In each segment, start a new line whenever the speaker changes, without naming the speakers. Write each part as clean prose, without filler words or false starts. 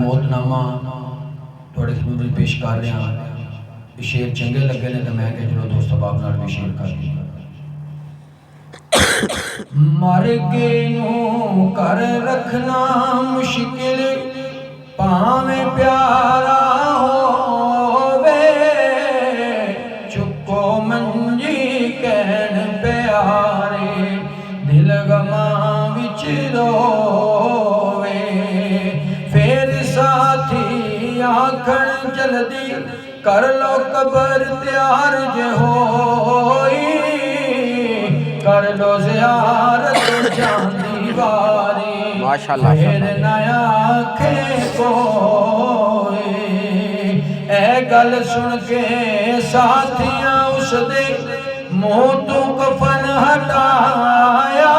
मौतनामा थोड़े सामने पेश कर रहा। शेर चंगे लगे ने तो मैं क्या चलो दोस्त बाब नाल भी शेर कर दिया। मर के यूं कर रखना मुश्किल भावे प्यारा होवे, चुको मंजी कहन प्यारे दिल गमा विच रोवे। फिर साथी आखण जल्दी कर लो कबर तैयार जे होई, कर लो ज़ियारत जांदी वारी
माशाअल्लाह।
फिर नया आखे कोई। ए गल सुन के साथियां उस दे मुंह तो कफन हटाया,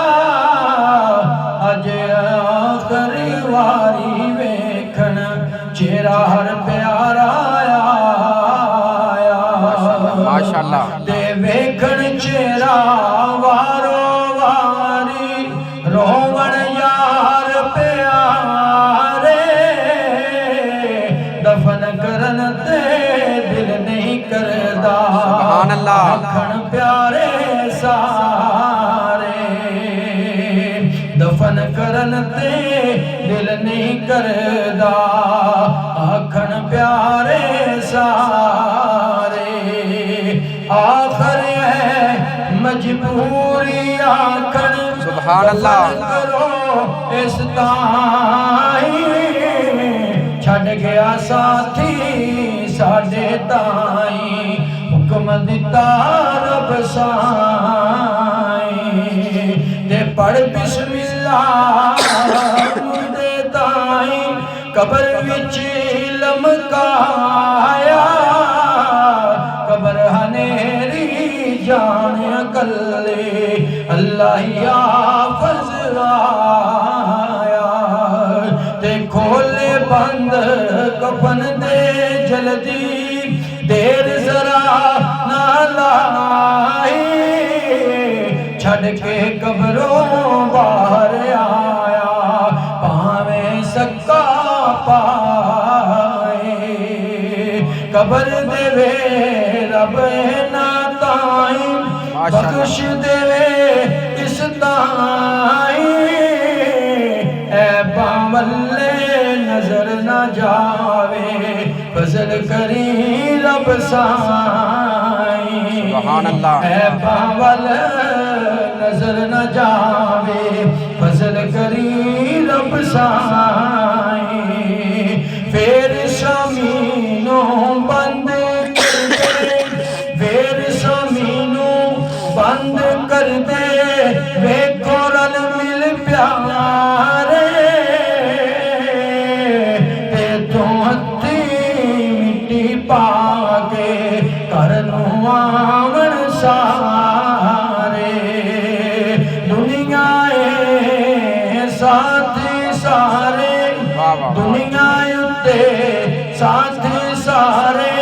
अज आखिरी वारी वेखण चेहरा हर प्यारा आया
माशाअल्लाह।
ते वेखण चेहरा वारो वारी रोवण यार प्यारे, दफन करन ते दिल नहीं करदा
सुभान अल्लाह।
आखण प्यारे सारे, दफन करन ते दिल नहीं करदा आखण प्यारे सारे। आखर है मजबूरी आखण
सुभान अल्लाह।
करो इस ताई, छड़ गया साथी साडे ताई हुक्म दिता रब साई। ते पढ़ बिस्मिल्लाह मुंदे ताई कबर विच लमकाया, कबर हनेरी जान कल्ले अल्लाह हाफ़िज़ आया। ते खोले बंद कफन दे जल्दी देर जरा ना लाई, छड़ के कब्रों बाहर आया पावे सक्का पाए। कबर देवे रब ना ताई बख्श देवे इस ताई, ऐ बावले नजर ना जावे फजल करी रब साई।
सुभान अल्लाह।
ऐ बावल नजर न जावे फजल करी रब साई। फिर शमीनो बंद कर दे, फिर शमीनो बंद कर दे, वेखो रल मिल प्यारे ते तू हत्थी मिट्टी पाके करनू आवण सारे। दुनिया साथी सारे, दुनिया उत्ते साथी सारे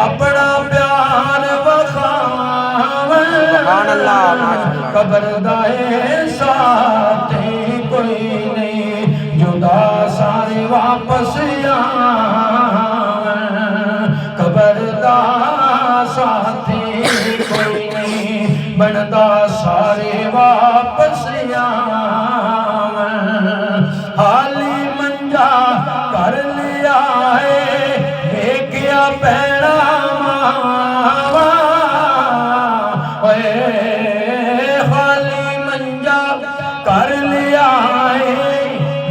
अपना प्यार वखावन,
सुभान अल्लाह माशाअल्लाह।
कबर दाए साथी कोई नहीं जुदा सारे वापस आवन, कबर दा साथी कोई नहीं बनदा सारे वापस आवन। हाली मंजा कर लिया है देखिया पैड़ा मावा, ओए हाली मंजा कर लिया है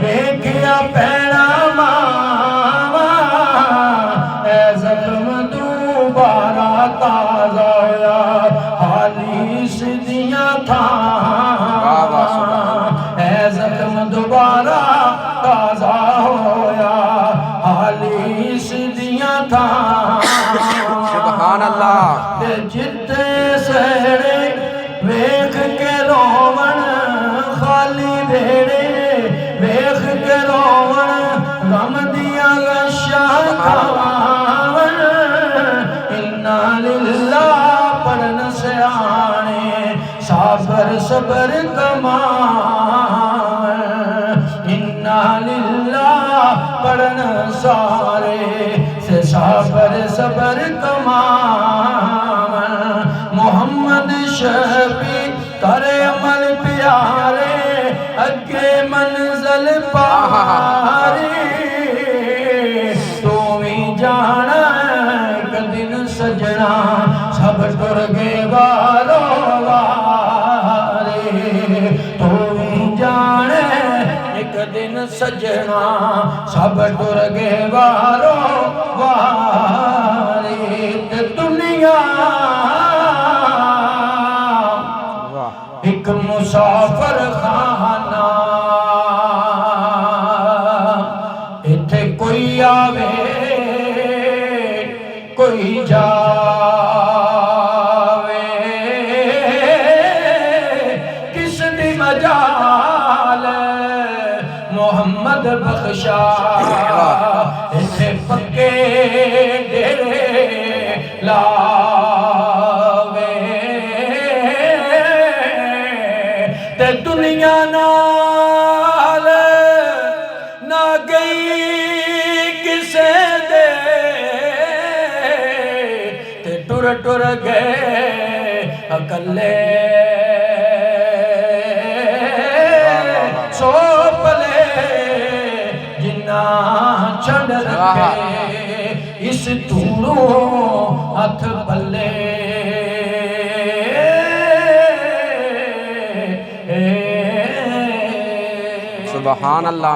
देखिया पैड़ा मावा। ऐ जख्म दोबारा ताजा होया हाली सिदियां था, ऐ जख्म दोबारा ताजा होया हाली सिदियां था।
सुभान अल्लाह।
ते जिते सहरे वेख के रोवण खाली भेड़े, वेख के रोवण गम दिया गशा खावन। इन्ना लिल्लाह पढ़न सियाने साबर सबर कमावन, इन्ना लिल्लाह पढ़न सारे से साबर सबर कमावन मोहम्मद शफी करे अमल प्यारे अगे मंजिल पारी तू भी जाना एक दिन सजना सब टुर गए वारो वारे तू भी जाने एक दिन सजना सब टुर गए वारो वारे ते दुनिया एक मुसाफिर खाना इथे कोई आवे कोई जावे किस दी मजाल मोहम्मद बख्शा इथे पक्के डेरे लावे ते दुनिया नाल ना गई किसे दे ते टुर टुर गए अकले सो पले जिन्ना छड़ रखे इस धूड़ों हथ पले
सुभान अल्लाह।